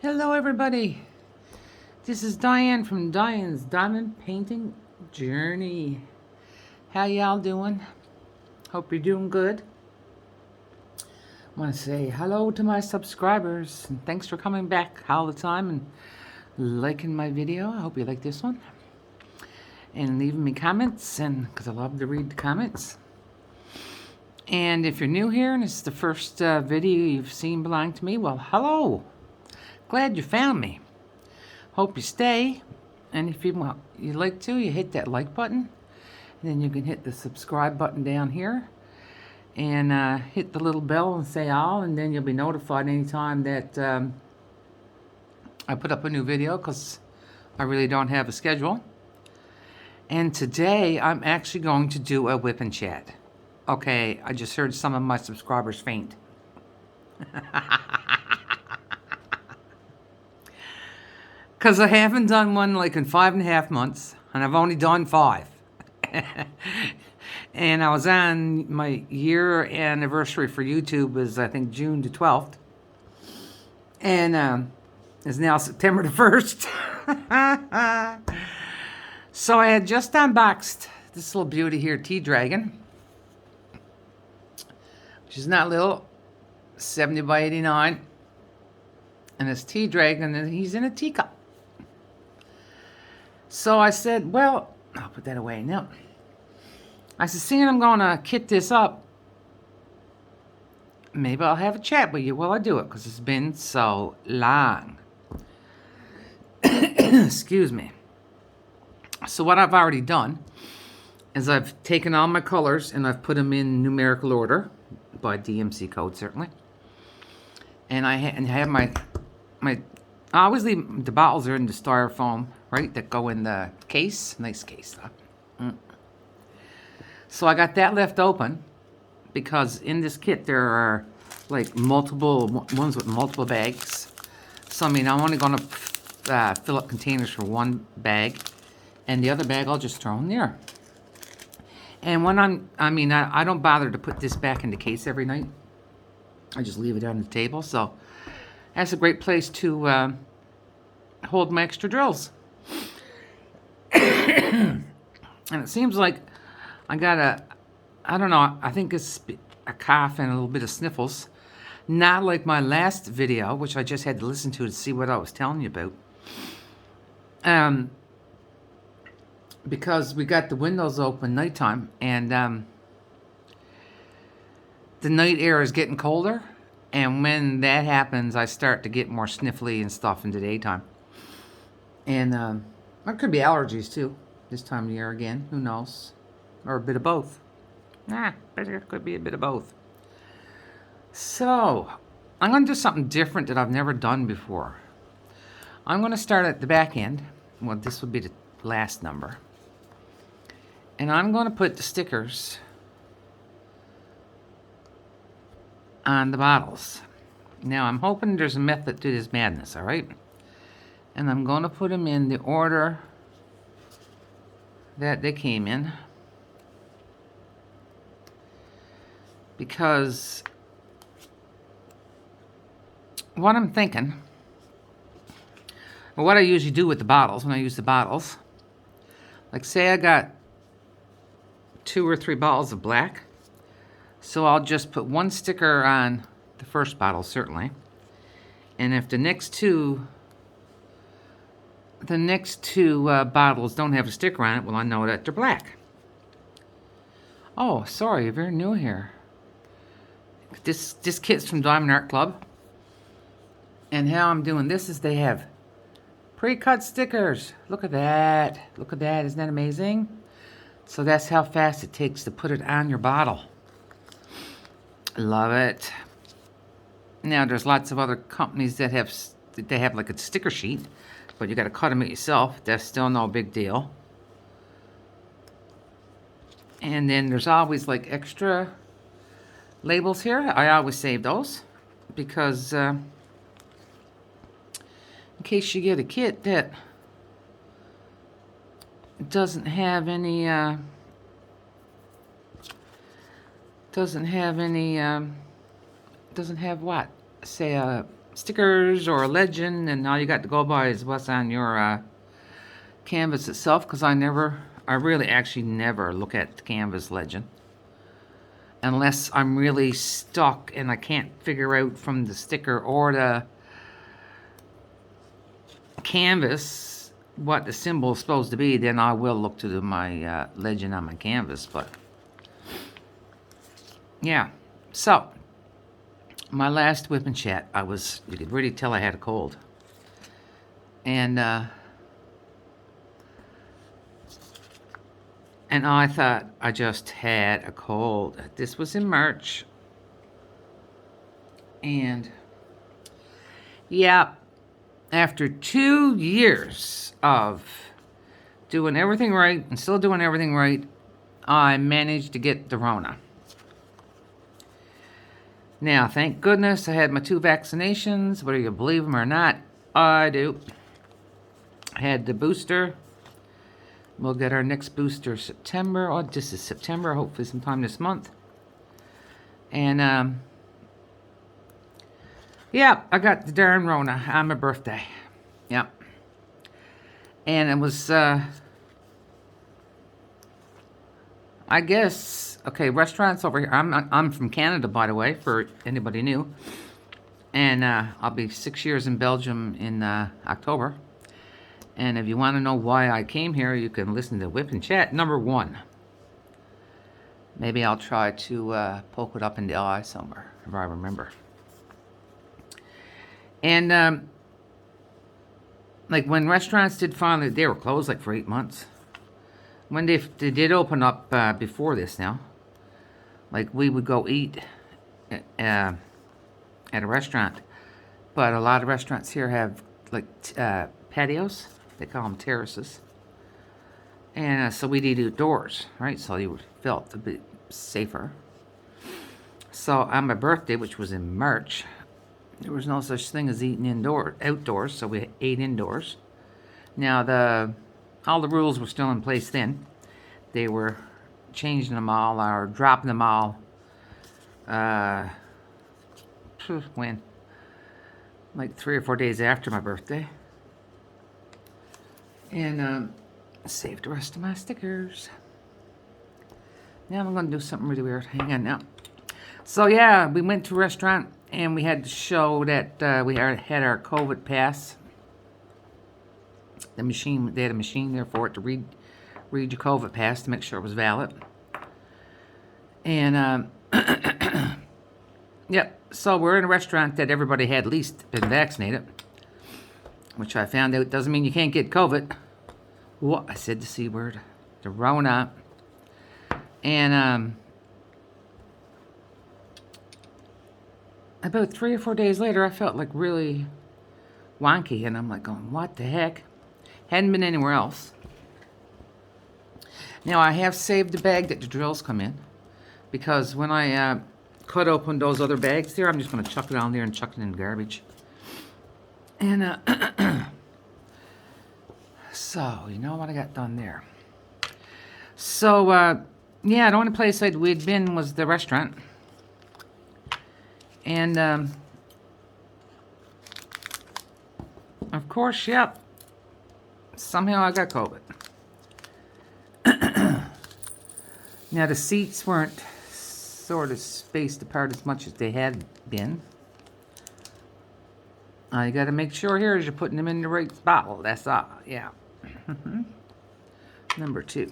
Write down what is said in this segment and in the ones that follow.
Hello everybody, this is Diane from Diane's Diamond Painting Journey. How y'all doing? Hope you're doing good. I want to say hello to my subscribers and thanks for coming back all the time and liking my video. I hope you like this one and leaving me comments, and because I love to read the comments. And if you're new here and it's the first video you've seen belonging to me, well, hello. Glad you found me. Hope you stay. And if you'd like to, you hit that like button. And then you can hit the subscribe button down here. And hit the little bell and say all. And then you'll be notified anytime that I put up a new video, because I really don't have a schedule. And today I'm actually going to do a WIP Chat. Okay, I just heard some of my subscribers faint. Because I haven't done one like in 5.5 months, and I've only done 5. And I was on my year anniversary for YouTube is, I think, June the 12th. And it's now September the 1st. So I had just unboxed this little beauty here, Tea Dragon. She's not little, 70 by 89. And it's Tea Dragon, and he's in a teacup. So I said, well, I'll put that away now. I said, seeing I'm going to kit this up, maybe I'll have a chat with you while I do it, because it's been so long. Excuse me. So what I've already done is I've taken all my colors and I've put them in numerical order, by DMC code certainly. And I have my I always leave the bottles are in the styrofoam, right, that go in the case. Nice case, though. So I got that left open because in this kit there are like multiple ones with multiple bags. So I mean, I'm only going to fill up containers for one bag, and the other bag I'll just throw in there. And when I don't bother to put this back in the case every night. I just leave it on the table. So that's a great place to hold my extra drills. And it seems like I got I don't know, I think it's a cough and a little bit of sniffles. Not like my last video, which I just had to listen to see what I was telling you about. Because we got the windows open nighttime, and the night air is getting colder. And when that happens, I start to get more sniffly and stuff in the daytime. And there could be allergies too, this time of year again. Who knows? Or a bit of both. But there could be a bit of both. So, I'm going to do something different that I've never done before. I'm going to start at the back end. Well, this will be the last number. And I'm going to put the stickers on the bottles. Now I'm hoping there's a method to this madness, all right? And I'm going to put them in the order that they came in, because what I'm thinking, or what I usually do with the bottles when I use the bottles, like say I got 2 or 3 bottles of black. So I'll just put one sticker on the first bottle, certainly. And if the next two bottles don't have a sticker on it, well, I know that they're black. Oh, sorry, you're very new here. This kit's from Diamond Art Club. And how I'm doing this is they have pre-cut stickers. Look at that. Look at that. Isn't that amazing? So that's how fast it takes to put it on your bottle. Love it. Now there's lots of other companies that have like a sticker sheet, but you got to cut them yourself. That's still no big deal. And then there's always like extra labels here. I always save those because in case you get a kit that doesn't have any doesn't have what? Say stickers or a legend, and all you got to go by is what's on your canvas itself, because I really actually never look at the canvas legend unless I'm really stuck and I can't figure out from the sticker or the canvas what the symbol is supposed to be. Then I will look to my legend on my canvas. But yeah, so my last WIP Chat, you could really tell I had a cold, and I thought I just had a cold. This was in March. And yeah, after 2 years of doing everything right and still doing everything right, I managed to get the Rona. Now, thank goodness I had my 2 vaccinations, whether you believe them or not. I do. I had the booster. We'll get our next booster September. Oh, this is September, hopefully sometime this month. And, yeah, I got the darn Rona on my birthday. Yeah. And it was, I guess, okay, restaurants over here. I'm from Canada, by the way, for anybody new. And I'll be 6 years in Belgium in October. And if you want to know why I came here, you can listen to WIP Chat number 1. Maybe I'll try to poke it up in the eye somewhere, if I remember. And like when restaurants did finally, they were closed like for 8 months. When they did open up before this now, like we would go eat at a restaurant. But a lot of restaurants here have like patios. They call them terraces. And so we'd eat outdoors, right? So you felt a bit safer. So on my birthday, which was in March, there was no such thing as eating outdoors, so we ate indoors. Now, all the rules were still in place then. They were changing them all, or dropping them all, when? Like 3 or 4 days after my birthday. And saved the rest of my stickers. Now I'm going to do something really weird. Hang on now. So yeah, we went to a restaurant and we had to show that we had our COVID pass. The machine, they had a machine there for it to read your COVID pass to make sure it was valid. And yep. So we're in a restaurant that everybody had at least been vaccinated, which I found out doesn't mean you can't get COVID. What? I said the C word. The Rona. And about 3 or 4 days later, I felt like really wonky, and I'm like going, what the heck? Hadn't been anywhere else. Now I have saved the bag that the drills come in, because when I cut open those other bags there, I'm just going to chuck it down there and chuck it in the garbage. And so, you know what I got done there. So, yeah, the only place we'd been was the restaurant. And, of course, yep, somehow I got COVID. Now, the seats weren't sort of spaced apart as much as they had been. You got to make sure here as you're putting them in the right bottle. That's all, yeah. Number 2.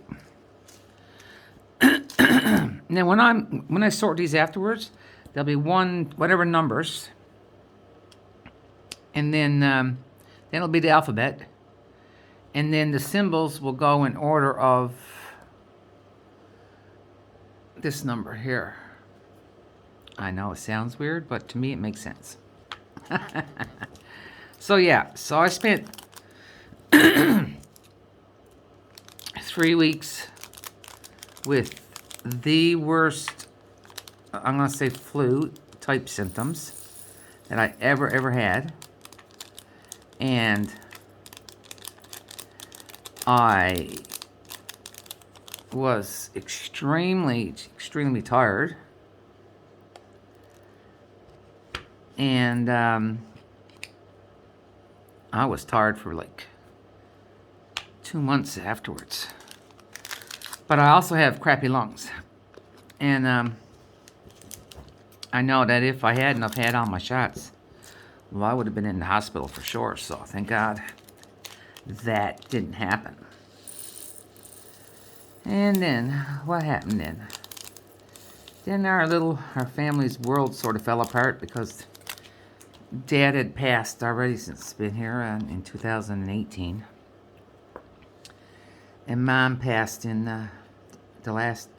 Now, when I sort these afterwards, there'll be whatever numbers, and then it'll be the alphabet, and then the symbols will go in order of this number here. I know it sounds weird, but to me it makes sense. So yeah, so I spent 3 weeks with the worst, I'm going to say flu type symptoms that I ever had. And I was extremely tired. And I was tired for like 2 months afterwards. But I also have crappy lungs. And I know that if I hadn't have had all my shots, well, I would have been in the hospital for sure. So thank God that didn't happen. And then, what happened then? Then our family's world sort of fell apart because Dad had passed already since been here in 2018. And Mom passed in the last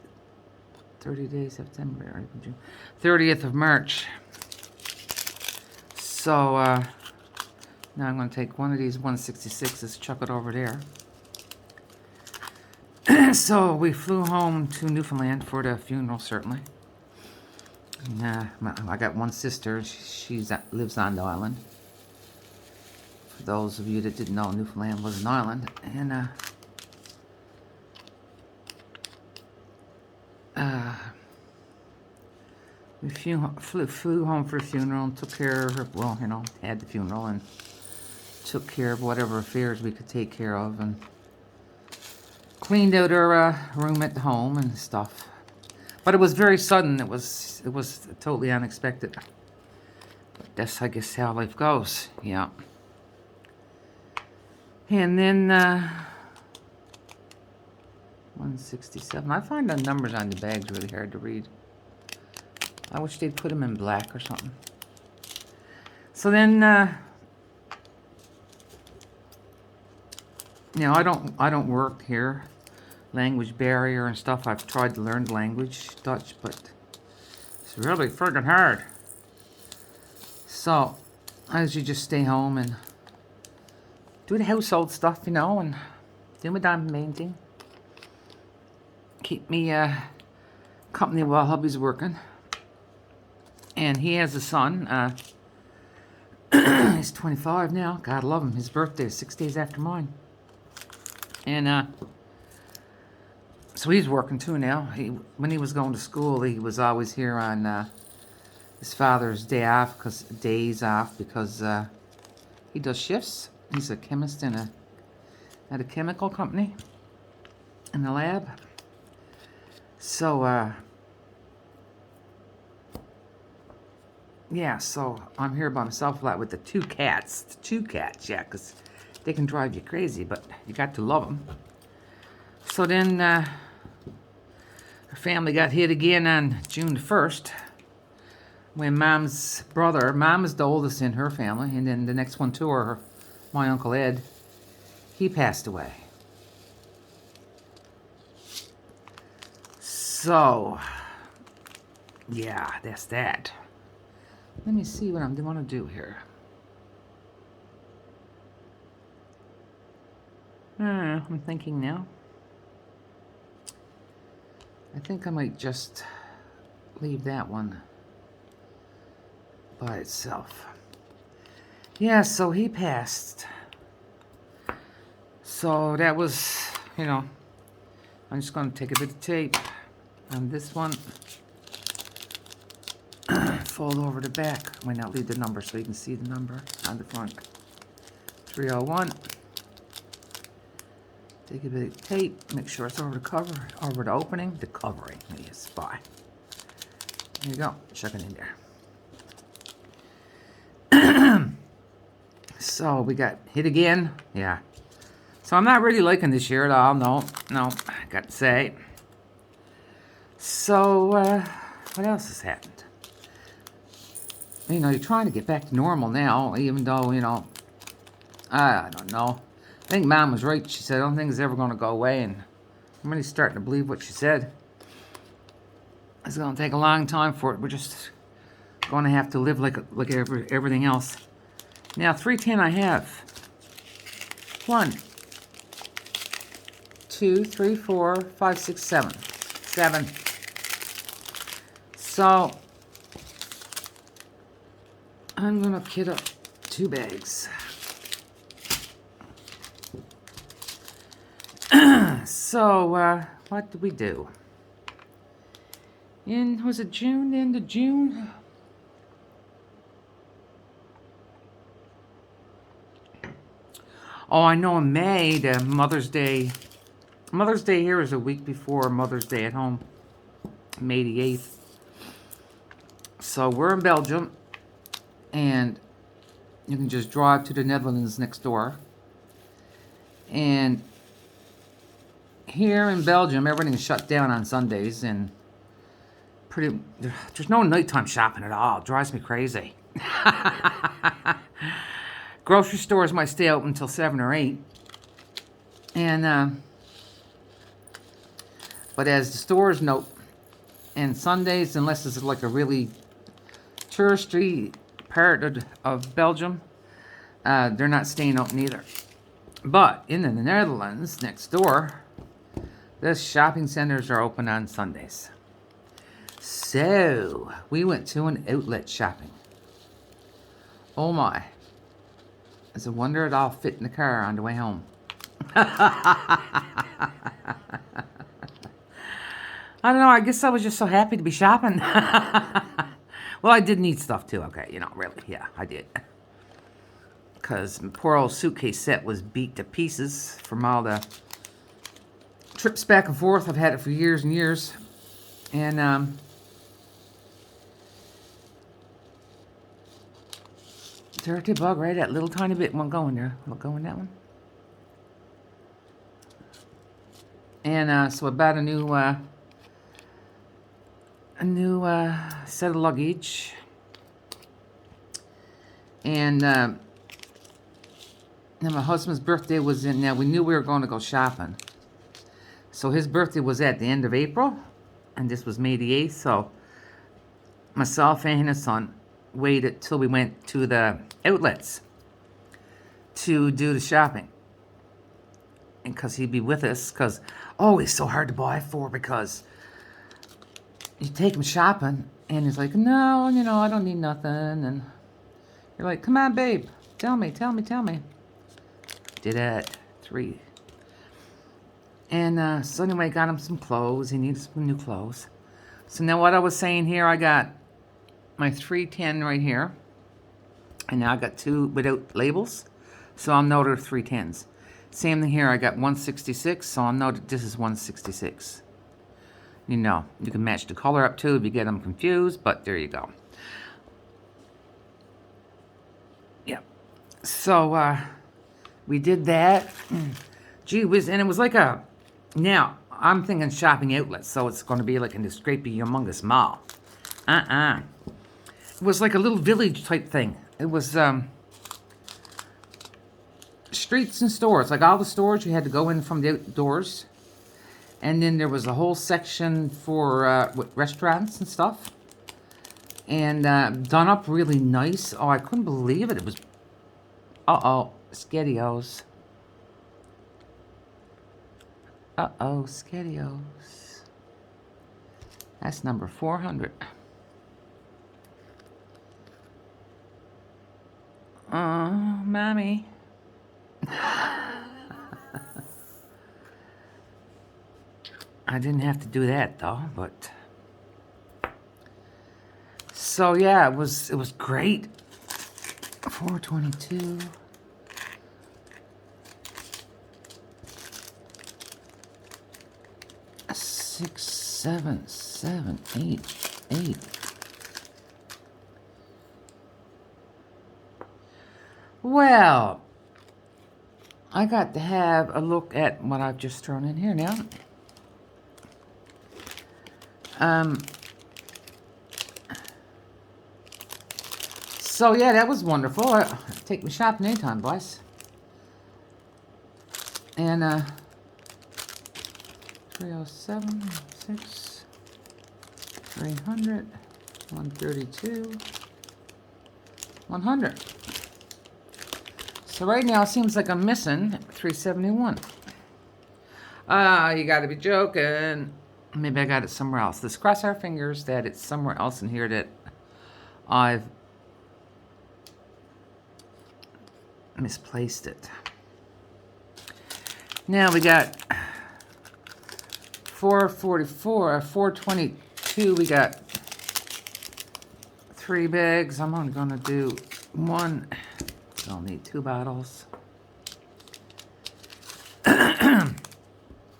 30 days, September, June, 30th of March. So now I'm going to take one of these 166s, chuck it over there. So we flew home to Newfoundland for the funeral, certainly. And, I got one sister. She lives on the island. For those of you that didn't know, Newfoundland was an island. And we flew home for a funeral and took care of her. Well, had the funeral and took care of whatever affairs we could take care of, and cleaned out her room at home and stuff. But it was very sudden. It was totally unexpected. But that's, I guess, how life goes. Yeah. And then 167. I find the numbers on the bags really hard to read. I wish they'd put them in black or something. So then, I don't work here. Language barrier and stuff. I've tried to learn the language, Dutch, but it's really friggin' hard. So I usually just stay home and do the household stuff, and do my diamond painting. Keep me company while hubby's working. And he has a son. He's 25 now. God love him. His birthday is 6 days after mine. And so he's working too now. When he was going to school, he was always here on his father's days off because he does shifts. He's a chemist at a chemical company in the lab. So yeah, so I'm here by myself a lot with the two cats. Yeah, because they can drive you crazy, but you got to love them. So then her family got hit again on June 1st when Mom's brother, Mom is the oldest in her family, and then the next one to her, my Uncle Ed, he passed away. So, yeah, that's that. Let me see what I'm going to do here. I'm thinking now. I think I might just leave that one by itself. Yeah, so he passed. So that was, I'm just going to take a bit of tape on this one. Fold over the back. I might not leave the number so you can see the number on the front. 301. Take a bit of tape. Make sure it's over the cover, over the opening, the covering. Maybe a spot. There you go. Chuck it in there. So we got hit again. Yeah. So I'm not really liking this year at all. No, I got to say. So what else has happened? You're trying to get back to normal now, even though, I don't know. I think Mom was right. She said, I don't think it's ever going to go away, and I'm really starting to believe what she said. It's going to take a long time for it. We're just going to have to live like everything else. Now, 310 I have. 1, 2, 3, 4, 5, 6, 7. 7. So I'm going to kit up 2 bags. So, what did we do? Was it June? End of June? Oh, I know in May, the Mother's Day. Mother's Day here is a week before Mother's Day at home. May the 8th. So we're in Belgium. And you can just drive to the Netherlands next door. And here in Belgium, everything is shut down on Sundays. And there's no nighttime shopping at all. It drives me crazy. Grocery stores might stay open until 7 or 8. And, but as the stores note, and Sundays, unless it's like a really touristy part of Belgium, they're not staying open either. But in the Netherlands, next door, the shopping centers are open on Sundays. So, we went to an outlet shopping. Oh my. It's a wonder it all fit in the car on the way home. I don't know, I guess I was just so happy to be shopping. Well, I did need stuff too, okay, you know, really, yeah, I did. Because my poor old suitcase set was beat to pieces from all the trips back and forth. I've had it for years and years. And, dirty bug, right? That little tiny bit won't go in there. Won't go in that one. And, so I bought a new set of luggage. And then my husband's birthday was in. Now we knew we were going to go shopping, so his birthday was at the end of April, and this was May the 8th. So myself and his son waited till we went to the outlets to do the shopping, and because he'd be with us, because he's so hard to buy for, because you take him shopping and he's like, no, you know, I don't need nothing. And you're like, come on, babe, tell me. Did it. 3. And so anyway, got him some clothes. He needed some new clothes. So now what I was saying here, I got my 310 right here. And now I got 2 without labels. So I'll know they're 310s. Same thing here, I got 166, so I'll know that this is 166. You know, you can match the color up too if you get them confused, but there you go. Yeah. So, we did that. Gee whiz, and it was like now, I'm thinking shopping outlets, so it's going to be like in this great big humongous mall. It was like a little village type thing. It was, streets and stores. Like all the stores, you had to go in from the outdoors. And then there was a whole section for restaurants and stuff. And done up really nice. Oh, I couldn't believe it. It was... SkettyOs. SkettyOs. That's number 400. Oh, mommy. I didn't have to do that though, but... So yeah, it was great. 422. 6, 7, 7, 8. Well, I got to have a look at what I've just thrown in here now. So yeah, that was wonderful. Take me shopping anytime, boys. And 307, 6, 300, 132, 100. So right now it seems like I'm missing 371. You gotta be joking. Maybe I got it somewhere else. Let's cross our fingers that it's somewhere else in here that I've misplaced it. Now we got 444, 422. We got 3 bags. I'm only gonna do 1. I'll need 2 bottles.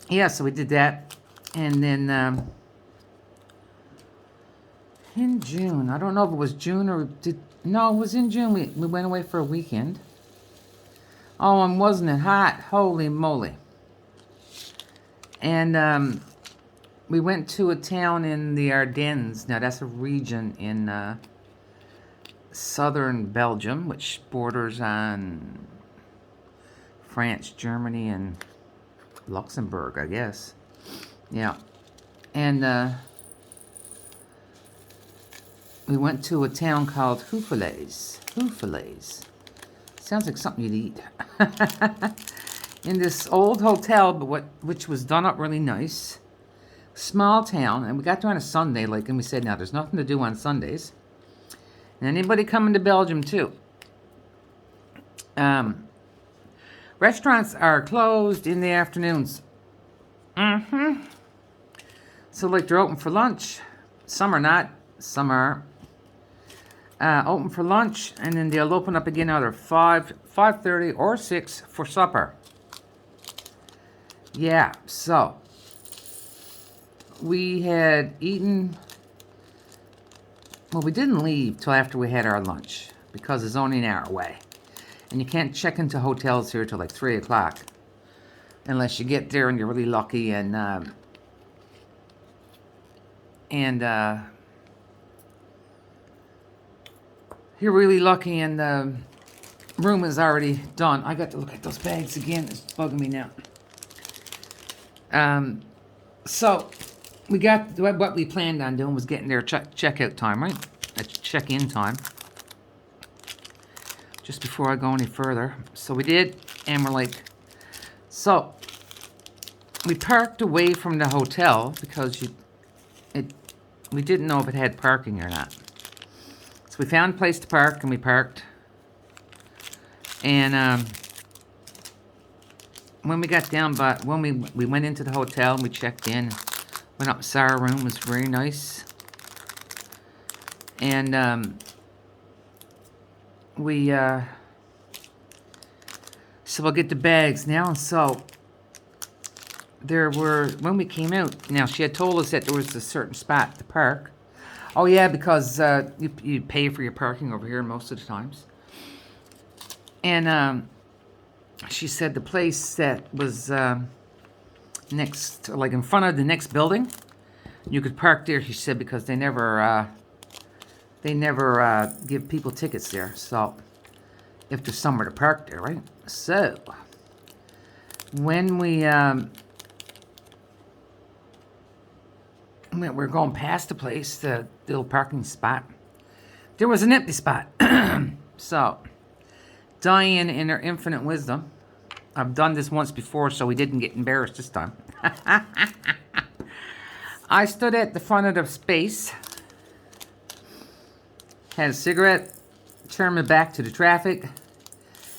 yeah, so we did that. And then in June, I don't know if it was June or no, it was in June. We went away for a weekend. Oh, and wasn't it hot? Holy moly. And we went to a town in the Ardennes. Now, that's a region in southern Belgium, which borders on France, Germany, and Luxembourg, I guess. Yeah. And we went to a town called Houffalize. Houffalize. Sounds like something you'd eat. In this old hotel, but which was done up really nice. Small town, and we got there on a Sunday, and we said, now there's nothing to do on Sundays. And anybody coming to Belgium too. Restaurants are closed in the afternoons. So they're open for lunch. Some are not, some are. Open for lunch, and then they'll open up again either 5:30 or 6 for supper. Yeah, so we had eaten. Well, we didn't leave till after we had our lunch because it's only an hour away, and you can't check into hotels here till 3 o'clock, unless you get there and you're really lucky and you're really lucky and the room is already done. I got to look at those bags again. It's bugging me now. So we got what we planned on doing was getting there checkout time, right? Check-in time. Just before I go any further. So we did, and we're so we parked away from the hotel because we didn't know if it had parking or not. So we found a place to park, and we parked. And when we got down, but when we went into the hotel and we checked in, went up, saw our room, was very nice. And so we'll get the bags now. And so there were, when we came out, now she had told us that there was a certain spot to park. Oh yeah, because you pay for your parking over here most of the times. And she said the place that was next, in front of the next building, you could park there. She said because they never give people tickets there. So if there's somewhere to park there, right? So when we're going past the place, the little parking spot, there was an empty spot. So Diane, in her infinite wisdom, I've done this once before, so we didn't get embarrassed this time. I stood at the front of the space, had a cigarette, turned my back to the traffic,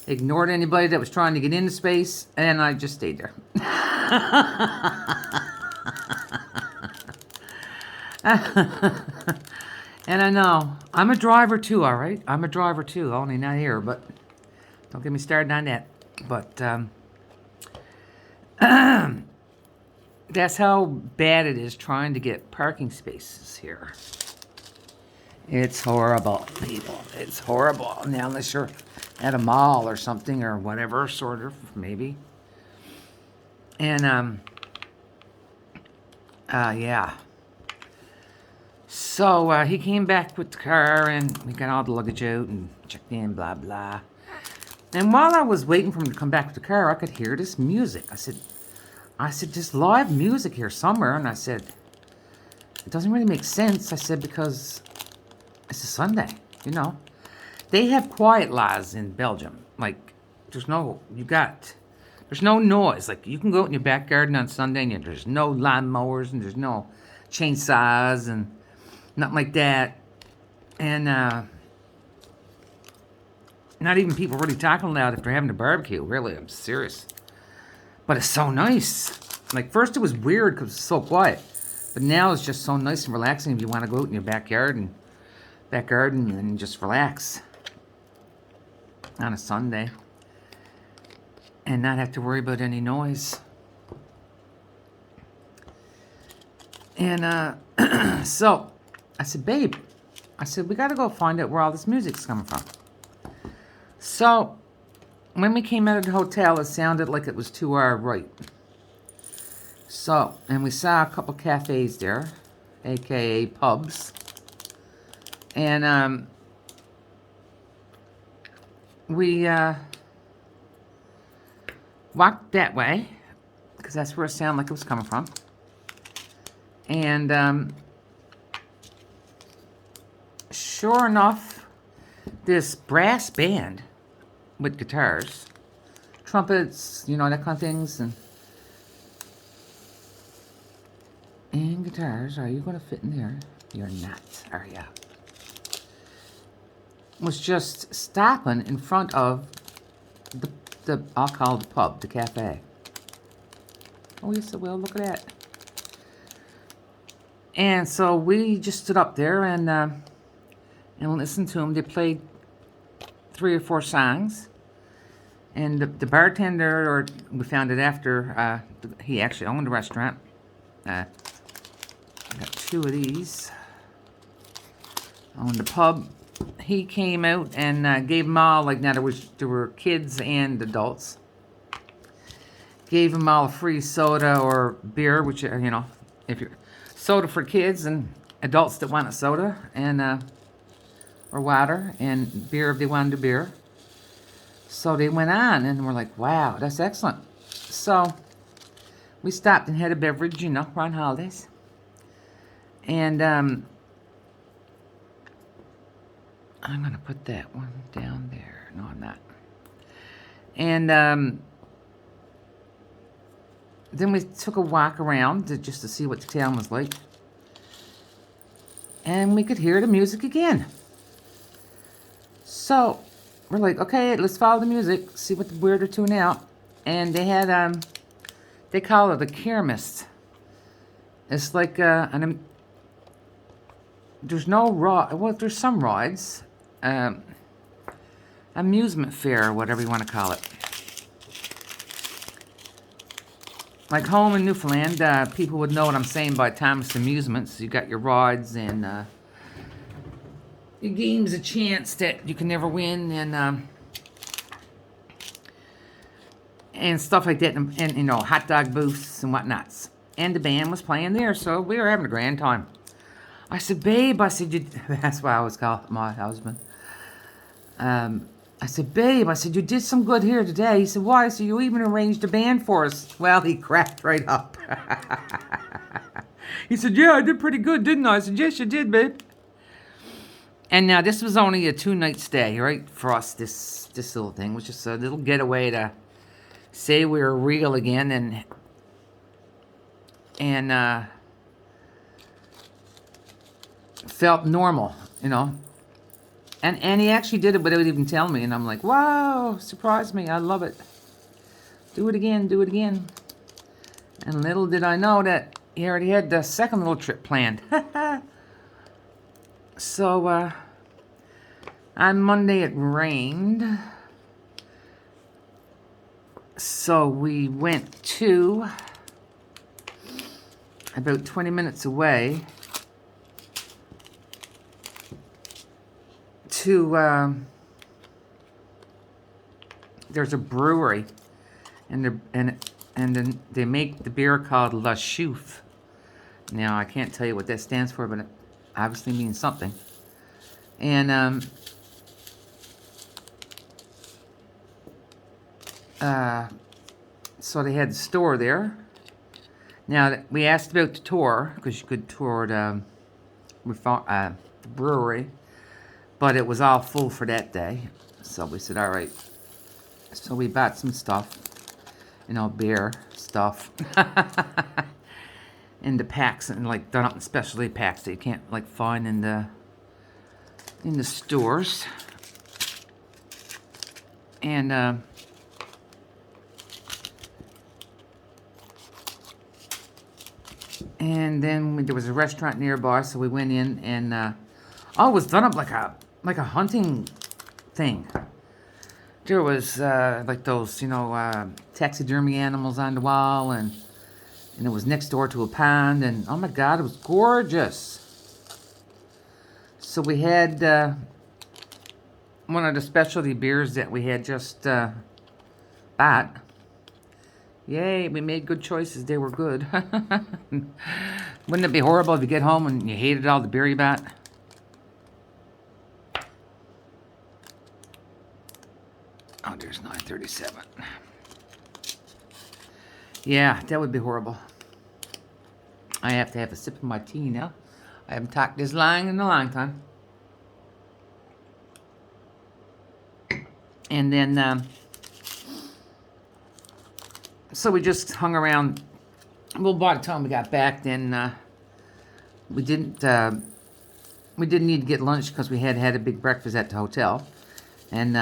ignored anybody that was trying to get into space, and I just stayed there. And I know, I'm a driver too, all right? I'm a driver too, only not here, but don't get me started on that. But that's how bad it is trying to get parking spaces here. It's horrible, people. It's horrible. Now, unless you're at a mall or something or whatever, sort of, maybe. And, yeah. So, he came back with the car, and we got all the luggage out and checked in, blah, blah. And while I was waiting for him to come back with the car, I could hear this music. I said, there's live music here somewhere. And I said, it doesn't really make sense. I said, because it's a Sunday, you know. They have quiet laws in Belgium. There's no noise. You can go out in your back garden on Sunday and there's no lawnmowers and there's no chainsaws and nothing like that. And not even people really talking loud if they're having a barbecue. Really, I'm serious. But it's so nice. First it was weird because it's so quiet. But now it's just so nice and relaxing if you want to go out in your back garden and just relax on a Sunday and not have to worry about any noise. And so I said, babe, I said, we got to go find out where all this music's coming from. So when we came out of the hotel, it sounded like it was to our right. So, and we saw a couple cafes there, aka pubs. And we walked that way, because that's where it sounded like it was coming from. And sure enough, this brass band with guitars, trumpets, you know, that kind of things, and guitars. Are you going to fit in there? You're not, are ya? Was just stopping in front of the I'll call it the pub, the cafe. Oh, yes, it will. Look at that. And so we just stood up there and listened to them. They played 3 or 4 songs. And the bartender, or we found it after, he actually owned the restaurant. I got 2 of these. Owned the pub. He came out and gave them all, like, now there were kids and adults. Gave them all a free soda or beer, which, you know, if you're soda for kids and adults that want a soda, and or water, and beer if they wanted a beer. So they went on, and we're like, wow, that's excellent. So we stopped and had a beverage, you know, we're on holidays. And I'm going to put that one down there. No, I'm not. And then we took a walk around just to see what the town was like. And we could hear the music again. So we're like, okay, let's follow the music, see what the weird are tuning out. And they had, they call it a kermis. It's like there's no ride, well, there's some rides. Amusement fair, or whatever you want to call it. Like home in Newfoundland, people would know what I'm saying by Thomas Amusements. You got your rides and your games, a chance that you can never win, and stuff like that, and you know, hot dog booths and whatnots. And the band was playing there, so we were having a grand time. I said, babe, I said, that's why I always call my husband. I said, babe, I said, you did some good here today. He said, why? I said, you even arranged a band for us. Well, he cracked right up. He said, yeah, I did pretty good, didn't I? I said, yes, you did, babe. And now this was only a 2-night stay, right? For us, this little thing was just a little getaway to say we were real again and felt normal, you know. And he actually did it without even telling me. And I'm like, wow, surprised me. I love it. Do it again, do it again. And little did I know that he already had the second little trip planned. So, on Monday it rained. So we went to, about 20 minutes away, to there's a brewery, and then they make the beer called La Chouffe. Now I can't tell you what that stands for, but it obviously means something. And so they had the store there. Now we asked about the tour, because you could tour the brewery. But it was all full for that day. So we said, all right. So we bought some stuff. You know, beer stuff. In the packs, and like done up in specialty packs that you can't like find in the stores. And then there was a restaurant nearby, so we went in and it was done up like a hunting thing. There was like those, you know, taxidermy animals on the wall, and And it was next door to a pond, and oh my God, it was gorgeous. So we had one of the specialty beers that we had just bought. Yay, we made good choices. They were good. Wouldn't it be horrible if you get home and you hated all the beer you bought? Oh, there's 9:37. Yeah, that would be horrible. I have to have a sip of my tea now. I haven't talked this long in a long time. And then, so we just hung around. Well, by the time we got back, then we didn't need to get lunch because we had a big breakfast at the hotel, and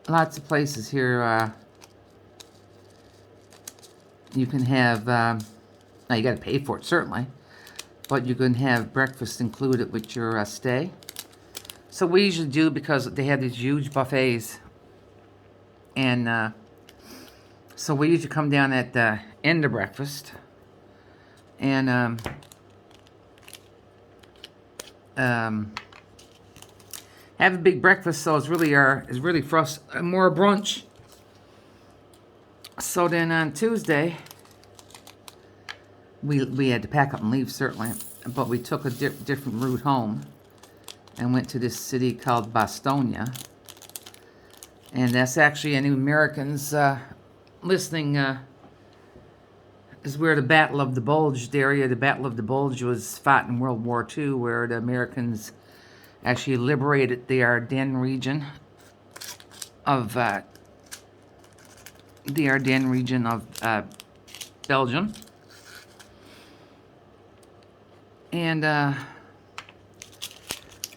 lots of places here. You can have. Now you got to pay for it certainly, but you can have breakfast included with your stay. So we usually do because they have these huge buffets, and so we usually come down at the end of breakfast, and have a big breakfast. So it's really for us more a brunch. So then on Tuesday, we had to pack up and leave certainly, but we took a different route home and went to this city called Bostonia, and that's actually any Americans listening. Is where the Battle of the Bulge, the area of the Battle of the Bulge was fought in World War II, where the Americans actually liberated the Ardennes region of Belgium. And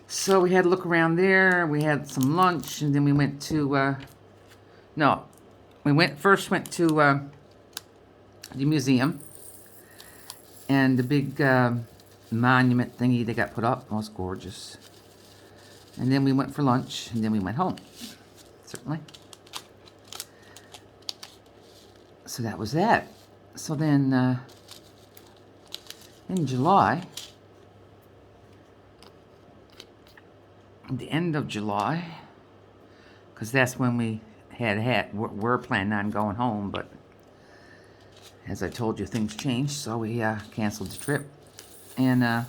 so we had to look around there. We had some lunch, and then we went to first went to the museum and the big monument thingy they got put up. It was gorgeous. And then we went for lunch, and then we went home, certainly. So that was that. So then in July, the end of July, because that's when we we're planning on going home, but as I told you, things changed, so we canceled the trip. And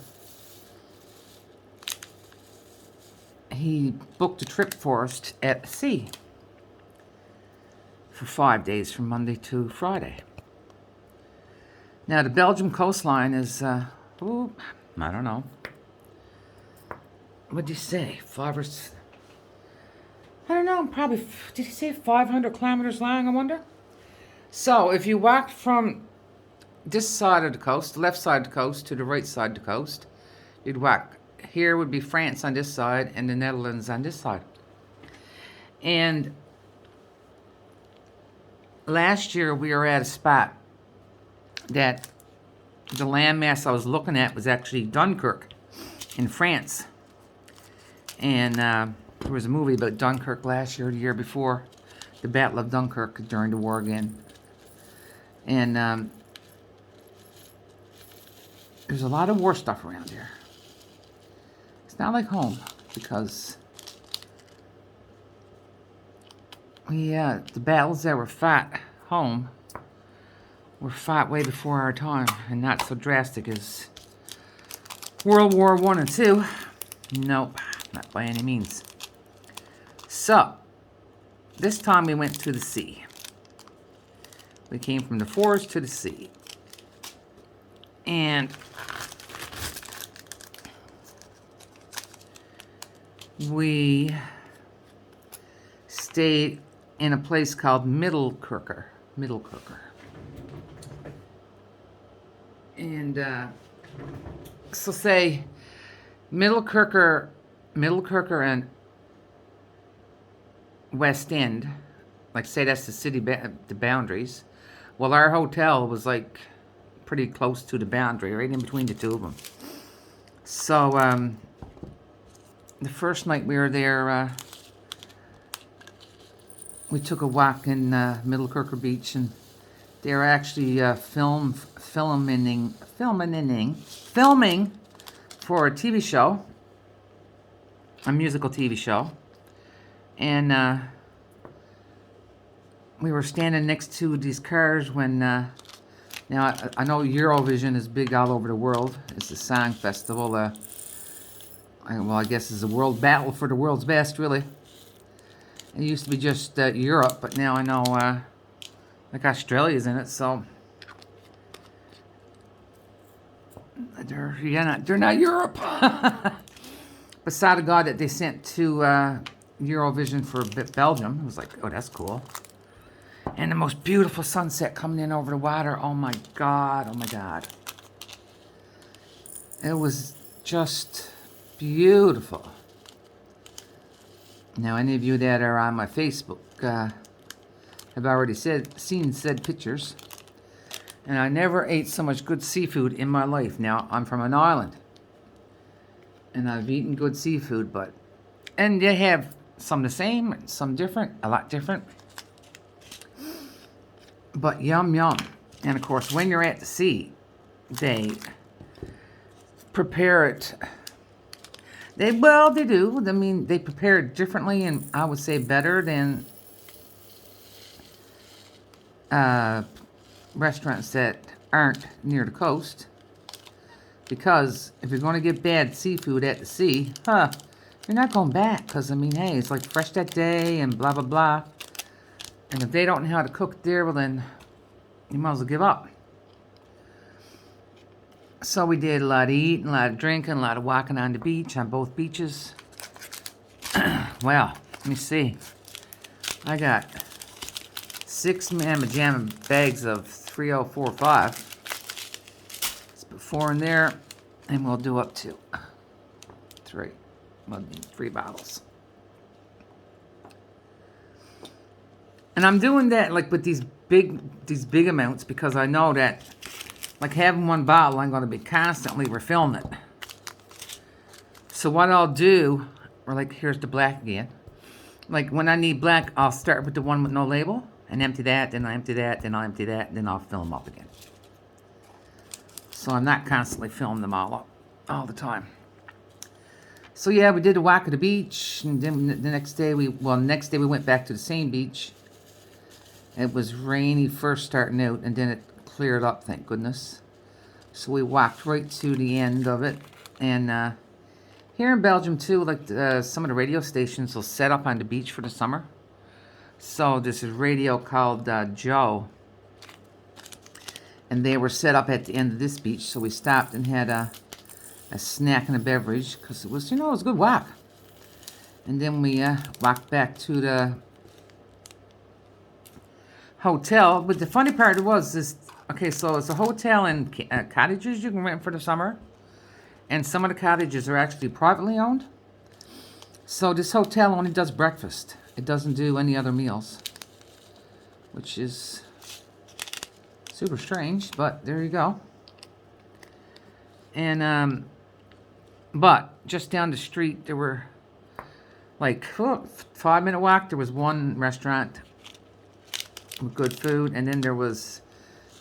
he booked a trip for us at sea for 5 days, from Monday to Friday. Now, the Belgium coastline is, I don't know. What'd you say? I don't know, probably, did he say 500 kilometers long, I wonder? So, if you walked from this side of the coast, the left side of the coast, to the right side of the coast, you'd walk. Here would be France on this side, and the Netherlands on this side. And last year, we were at a spot that the landmass I was looking at was actually Dunkirk in France. And there was a movie about Dunkirk last year, the year before, the Battle of Dunkirk during the war again. And there's a lot of war stuff around here. It's not like home, because the battles that were fought home were fought way before our time, and not so drastic as World War I and II. Nope, not by any means. So, this time we went to the sea. We came from the forest to the sea. And we stayed in a place called Middelkerker. And so say Middelkerker and West End, like say that's the city, the boundaries. Well, our hotel was like pretty close to the boundary, right in between the two of them. So the first night we were there, we took a walk in Middelkerker Beach, and They're actually filming for a TV show, a musical TV show. And we were standing next to these cars when, now I know Eurovision is big all over the world. It's a song festival. Well, I guess it's a world battle for the world's best, really. It used to be just Europe, but now I know like Australia's in it, so they're not Europe. Beside the God that they sent to Eurovision for Belgium, it was like, oh, that's cool. And the most beautiful sunset coming in over the water. Oh my God, oh my God. It was just beautiful. Now, any of you that are on my Facebook have already seen said pictures. And I never ate so much good seafood in my life. Now, I'm from an island. And I've eaten good seafood, and they have some the same, some different, a lot different. But yum, yum. And of course, when you're at the sea, they prepare it. They do. I mean, they prepare it differently, and I would say better than restaurants that aren't near the coast. Because if you're going to get bad seafood at the sea, you're not going back. Because, I mean, hey, it's like fresh that day and blah, blah, blah. And if they don't know how to cook there, well, then you might as well give up. So we did a lot of eating, a lot of drinking, a lot of walking on the beach, on both beaches. Well, let me see. I got 6 Mamma Jamma bags of 3045. Let's put 4 in there, and we'll do up to 3. We'll need 3 bottles. And I'm doing that like with these big amounts because I know that like having 1 bottle, I'm going to be constantly refilling it. So what I'll do, or like here's the black again. Like when I need black, I'll start with the one with no label and empty that, then I'll empty that, then I'll empty that, and then I'll fill them up again. So I'm not constantly filling them all up all the time. So yeah, we did a walk at the beach, and then the next day we went back to the same beach. It was rainy first starting out, and then it cleared up, thank goodness. So we walked right to the end of it. And here in Belgium too, like some of the radio stations will set up on the beach for the summer. So this is radio called Joe. And they were set up at the end of this beach. So we stopped and had a snack and a beverage because it was, it was a good walk. And then we walked back to the hotel. But the funny part was this, okay, so it's a hotel and cottages you can rent for the summer. And some of the cottages are actually privately owned. So this hotel only does breakfast. It doesn't do any other meals, which is super strange, but there you go. And but just down the street there were like 5-minute walk. There was one restaurant with good food, and then there was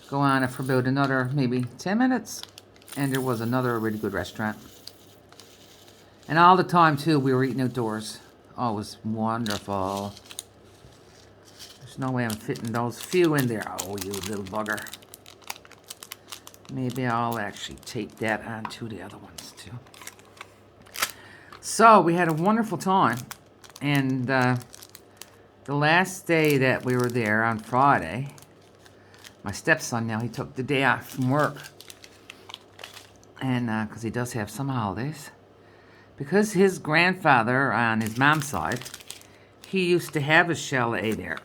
go on for about another maybe 10 minutes, and there was another really good restaurant. And all the time too, we were eating outdoors. Oh, it was wonderful. There's no way I'm fitting those few in there. Oh, you little bugger. Maybe I'll actually tape that onto the other ones too. So we had a wonderful time. And the last day that we were there on Friday, my stepson now, he took the day off from work. And because he does have some holidays. Because his grandfather on his mom's side, he used to have a chalet there.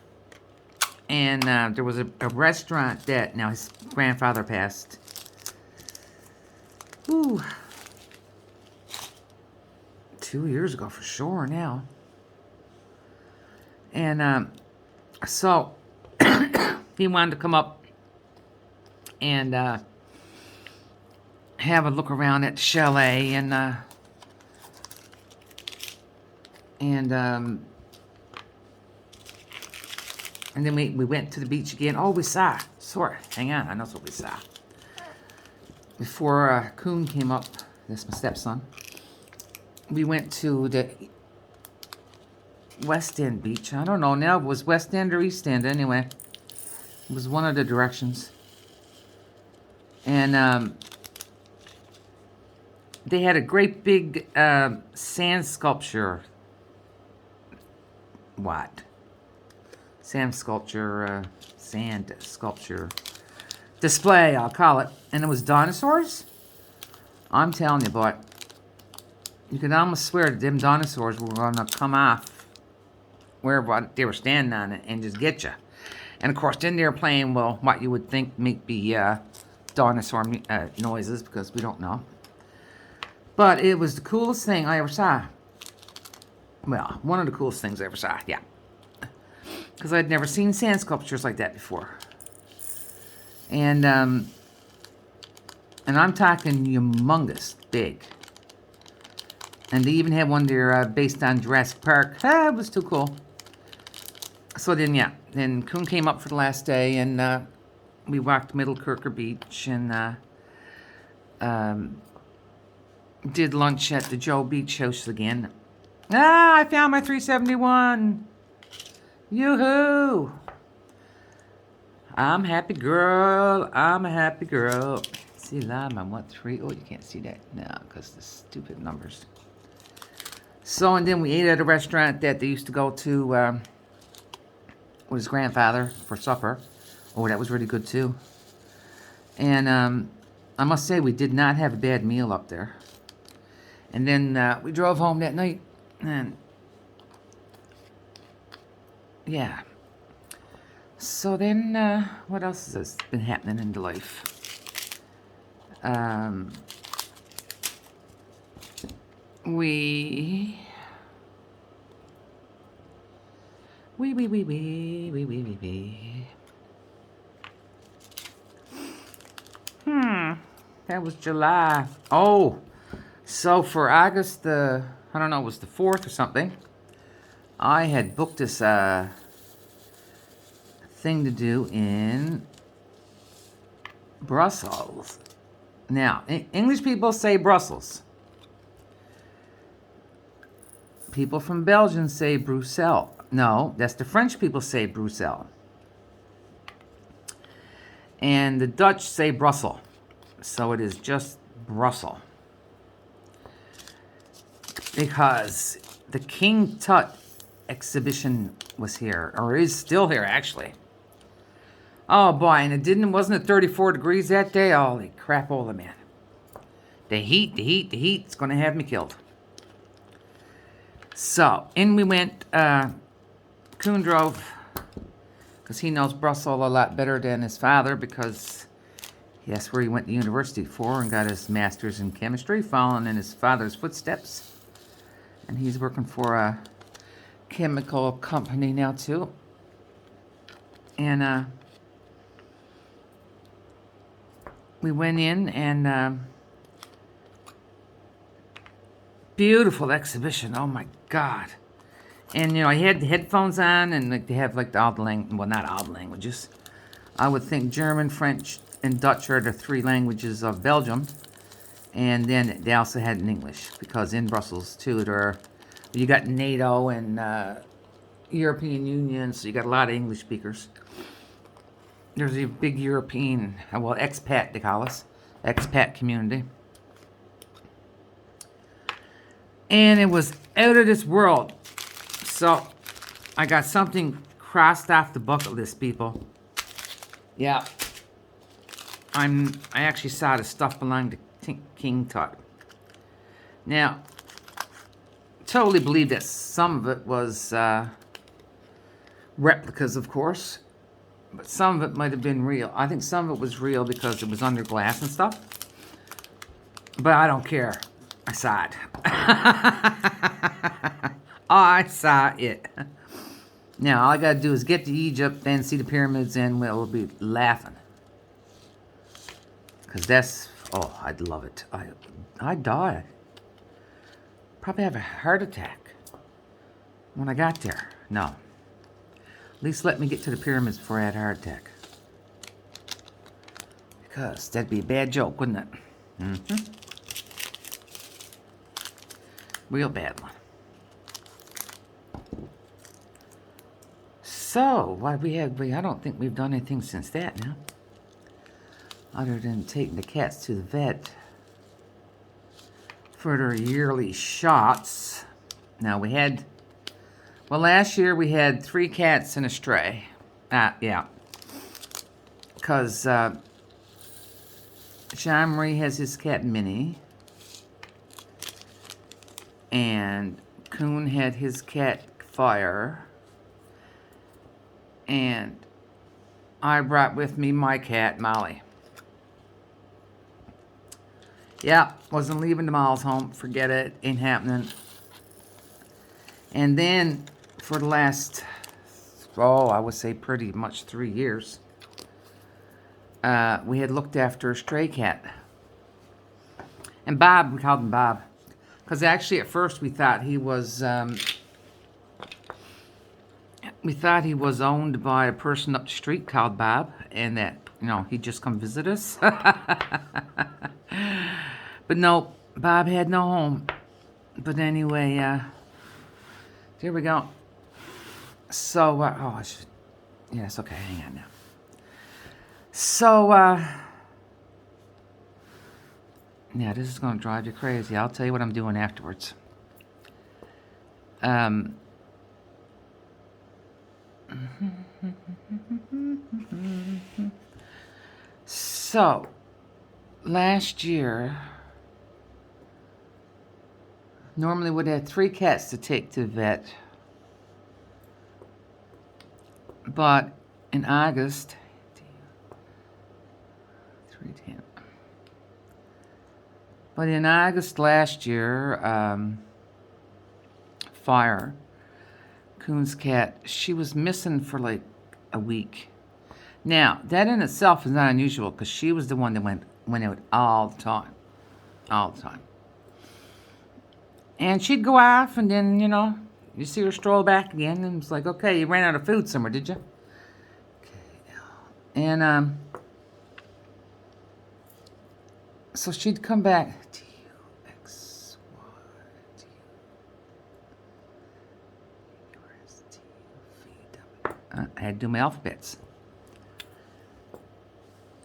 And there was a restaurant that, now his grandfather passed. Ooh. 2 years ago for sure now. And so he wanted to come up and have a look around at the chalet and And then we went to the beach again. Oh, we saw. Sorry, hang on. I know what we saw. Before Coon came up, that's my stepson, we went to the West End beach. I don't know now if it was West End or East End anyway. It was one of the directions. And they had a great big sand sculpture. What? Sand sculpture display, I'll call it. And it was dinosaurs. I'm telling you, boy, you could almost swear that them dinosaurs were going to come off wherever they were standing on it and just get you. And of course, then they were playing, well, what you would think might be dinosaur noises, because we don't know. But it was the coolest thing I ever saw. Well, one of the coolest things I ever saw, yeah. Because I'd never seen sand sculptures like that before. And I'm talking humongous, big. And they even had one there based on Jurassic Park. It was too cool. So then, yeah. Then Coon came up for the last day, and we walked Middle Kirker Beach, and did lunch at the Joe Beach House again. I found my 371. Yoo-hoo. I'm happy girl. I'm a happy girl. See, live on what, 3? Oh, you can't see that now because the stupid numbers. So, and then we ate at a restaurant that they used to go to with his grandfather for supper. Oh, that was really good too. And I must say, we did not have a bad meal up there. And then we drove home that night. And yeah. So then, what else has been happening in the life? We. That was July. Oh, so for August the, I don't know, it was the 4th or something. I had booked this thing to do in Brussels. Now, English people say Brussels. People from Belgium say Bruxelles. No, that's the French people say Bruxelles. And the Dutch say Brussels. So it is just Brussels. Because the King Tut exhibition was here, or is still here actually. Oh boy, and wasn't it 34 degrees that day? Holy crapola, man. The heat's gonna have me killed. So, in we went, Coon drove, because he knows Brussels a lot better than his father, because that's where he went to university for and got his master's in chemistry, following in his father's footsteps. And he's working for a chemical company now too. And we went in, and beautiful exhibition. Oh my God. And you know, I had the headphones on, and like they have like all the well, not all the languages. I would think German, French, and Dutch are the 3 languages of Belgium. And then they also had in English, because in Brussels too, you got NATO and European Union, so you got a lot of English speakers. There's a big European, well, expat they call us, expat community. And it was out of this world. So I got something crossed off the bucket list, people. Yeah. I actually saw the stuff belonging to King Tut. Now, totally believe that some of it was replicas, of course, but some of it might have been real. I think some of it was real because it was under glass and stuff. But I don't care. I saw it. I saw it. Now, all I got to do is get to Egypt and see the pyramids, and we'll be laughing. Because that's, oh, I'd love it. I'd die. Probably have a heart attack when I got there. No. At least let me get to the pyramids before I had a heart attack. Because that'd be a bad joke, wouldn't it? Mm-hmm. Real bad one. So, what we had, I don't think we've done anything since that now. Other than taking the cats to the vet for their yearly shots. Now we had, well, last year we had 3 cats and a stray. Yeah. Because Jean Marie has his cat Minnie. And Coon had his cat Fire. And I brought with me my cat Molly. Yeah, wasn't leaving the Malls home. Forget it. Ain't happening. And then for the last, I would say pretty much 3 years, we had looked after a stray cat. And Bob, we called him Bob. Because actually at first we thought he was, owned by a person up the street called Bob. And that, he'd just come visit us. But no, Bob had no home. But anyway, there we go. So, yeah, it's okay, hang on now. So, yeah, this is going to drive you crazy. I'll tell you what I'm doing afterwards. So, last year, normally would have 3 cats to take to the vet. But in August, 310. But in August last year, Fire, Coon's cat, she was missing for like a week. Now, that in itself is not unusual because she was the one that went out all the time. All the time. And she'd go off and then, you see her stroll back again and it's like, okay, you ran out of food somewhere, did you? Okay. And, so she'd come back. I had to do my alphabets.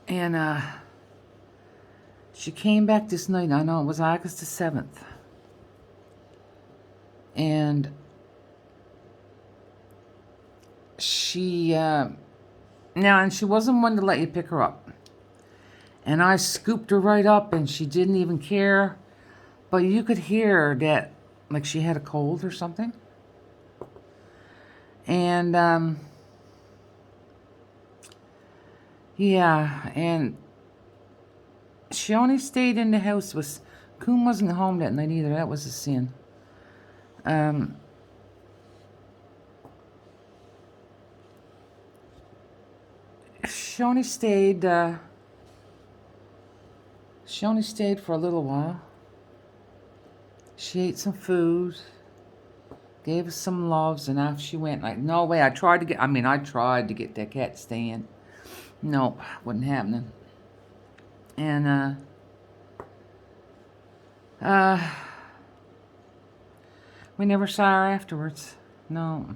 And, she came back this night. I know it was August the 7th. And she, and she wasn't one to let you pick her up. And I scooped her right up and she didn't even care. But you could hear that, like she had a cold or something. And, yeah, and she only stayed in the house. Coon wasn't home that night either. That was a sin. She only stayed for a little while. She ate some food, gave us some loves, and off she went. Like, no way. I tried to get that cat to stay in. Nope, wasn't happening. And, we never saw her afterwards. No.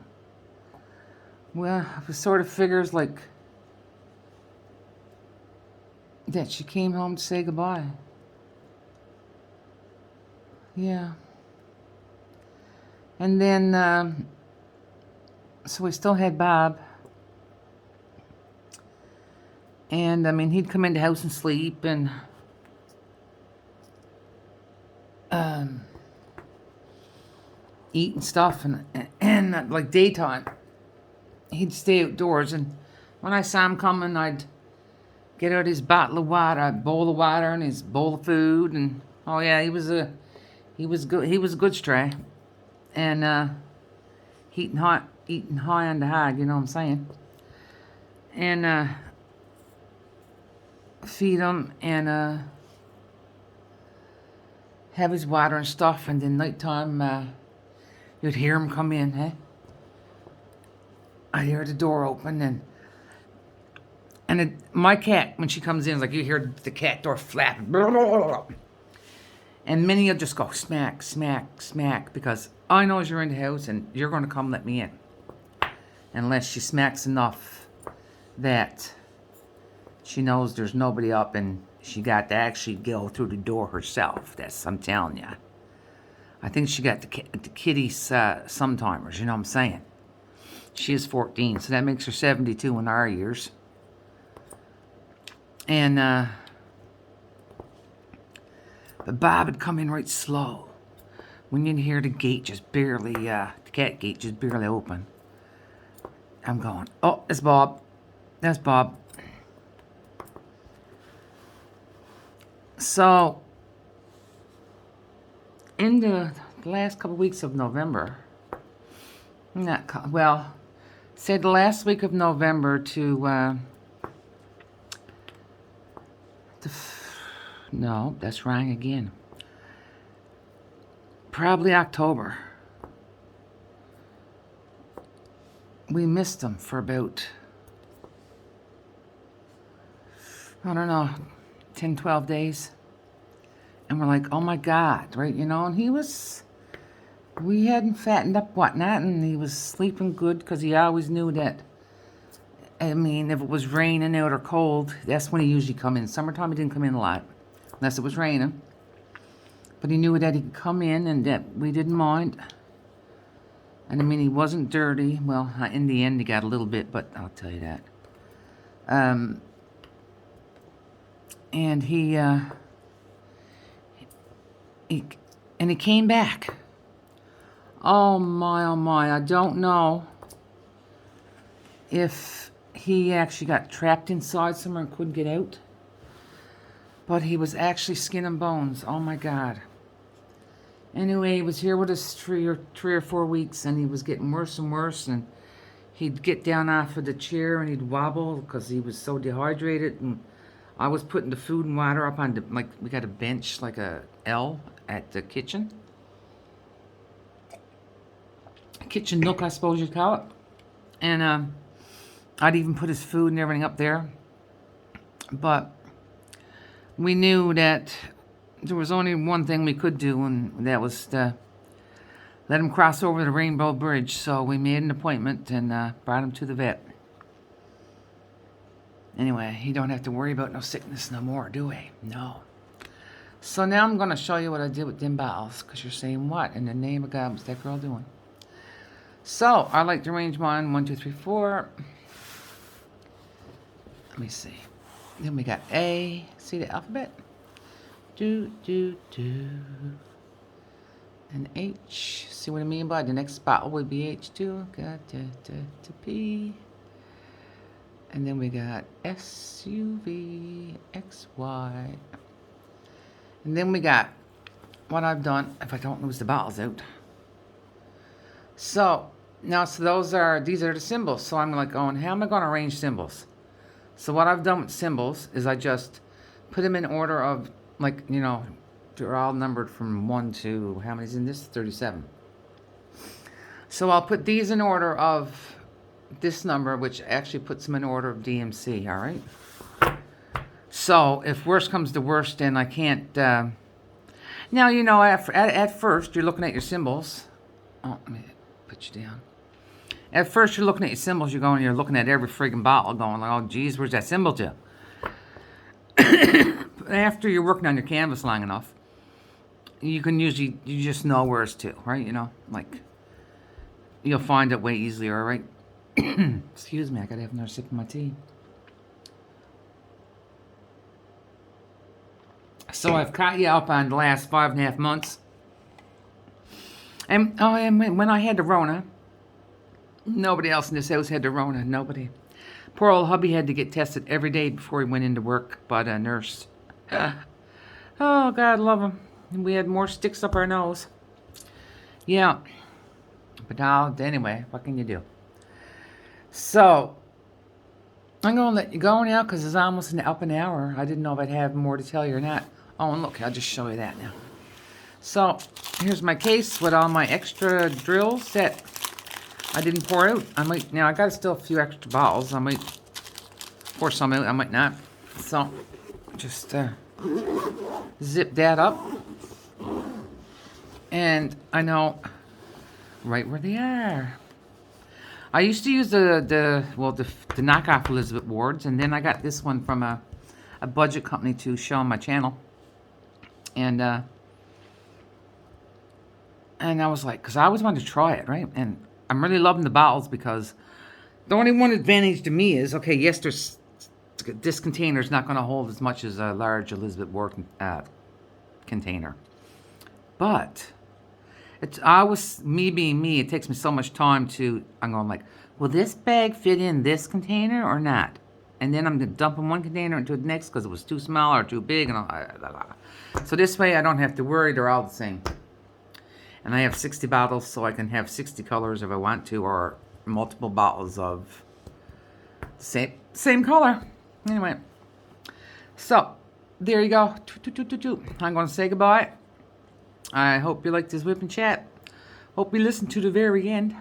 Well, it sort of figures like that she came home to say goodbye. Yeah. And then, so we still had Bob. And, he'd come into the house and sleep and, eat and stuff. And like daytime, he'd stay outdoors. And when I saw him coming, I'd get out his bottle of water, a bowl of water and his bowl of food. And, oh yeah, he was good. He was a good stray. And, eating high on the hog, you know what I'm saying? And, feed him and have his water and stuff, and then nighttime you'd hear him come in, I hear the door open, and my cat, when she comes in, is like you hear the cat door flapping. And Minnie will just go smack, smack, smack, because I know you're in the house and you're going to come let me in. Unless she smacks enough that she knows there's nobody up and she got to actually go through the door herself. That's, I'm telling you. I think she got the kitty sometimers, you know what I'm saying? She is 14, so that makes her 72 in our years. And, but Bob would come in right slow. When you'd hear the gate just barely, the cat gate just barely open. I'm going, oh, it's Bob. That's Bob. So, in the last couple weeks of November, say the last week of November to, no, that's wrong again. Probably October. We missed them for about, I don't know, 10, 12 days. And we're like, oh my God, right? You know, and we hadn't fattened up whatnot, and he was sleeping good because he always knew that, I mean, if it was raining out or cold, that's when he usually come in. Summertime, he didn't come in a lot, unless it was raining. But he knew that he could come in and that we didn't mind. And I mean, he wasn't dirty. Well, in the end, he got a little bit, but I'll tell you that. And he came back. Oh my, I don't know if he actually got trapped inside somewhere and couldn't get out. But he was actually skin and bones. Oh my God. Anyway, he was here with us three or 4 weeks, and he was getting worse and worse, and he'd get down off of the chair and he'd wobble because he was so dehydrated. And I was putting the food and water up on we got a bench, like a L at the kitchen nook, I suppose you'd call it. And I'd even put his food and everything up there. But we knew that there was only one thing we could do, and that was to let him cross over the Rainbow Bridge. So we made an appointment and brought him to the vet. Anyway, he don't have to worry about no sickness no more, do we? No. So now I'm going to show you what I did with them bottles, because you're saying, what in the name of God was that girl doing? So I like to arrange mine 1, 2, 3, 4. Let me see. Then we got A. See the alphabet? Do. And H. See what I mean by the next bottle would be H2. Got to P. And then we got S, U, V, X, Y. And then we got what I've done, if I don't lose the bottles out. So, now, these are the symbols. So I'm like going, how am I going to arrange symbols? So what I've done with symbols is I just put them in order of, like, you know, they're all numbered from 1 to, how many's in this? 37. So I'll put these in order of this number, which actually puts them in order of DMC, all right? So if worst comes to worst, then I can't, now, you know, at first, you're looking at your symbols. Oh, let me put you down. At first, you're looking at your symbols, you're looking at every friggin' bottle going like, oh, geez, where's that symbol to? After you're working on your canvas long enough, you just know where it's to, right? You know, like, you'll find it way easier, all right? Excuse me, I gotta have another sip of my tea. So I've caught you up on the last 5.5 months. And when I had the Rona, nobody else in this house had the Rona. Nobody. Poor old hubby had to get tested every day before he went into work by a nurse. Oh, God love him. And we had more sticks up our nose. Yeah. But now, anyway, what can you do? So, I'm going to let you go now because it's almost up an hour. I didn't know if I'd have more to tell you or not. Oh, and look, I'll just show you that now. So, here's my case with all my extra drills that I didn't pour out. I might, now I got still a few extra bottles. I might pour some out, I might not. So, just zip that up. And I know right where they are. I used to use the knockoff Elizabeth Wards, and then I got this one from a budget company to show on my channel. And I was like, because I always wanted to try it, right? And I'm really loving the bottles because the only one advantage to me is, okay, yes, this container is not going to hold as much as a large Elizabeth Ward container. But me being me, it takes me so much time I'm going like, will this bag fit in this container or not? And then I'm dumping one container into the next because it was too small or too big. So this way I don't have to worry, they're all the same. And I have 60 bottles, so I can have 60 colors if I want to, or multiple bottles of same color. Anyway, so there you go. I'm going to say goodbye. I hope you liked this WIP Chat. Hope you listened to the very end.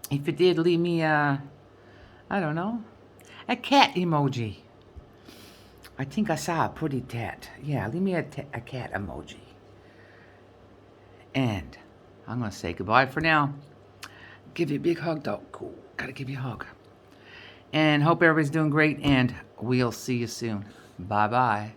If you did, leave me I don't know, a cat emoji. I think I saw a pretty cat. Yeah, leave me a cat emoji. And I'm going to say goodbye for now. Give you a big hug, though. Cool. Got to give you a hug. And hope everybody's doing great, and we'll see you soon. Bye-bye.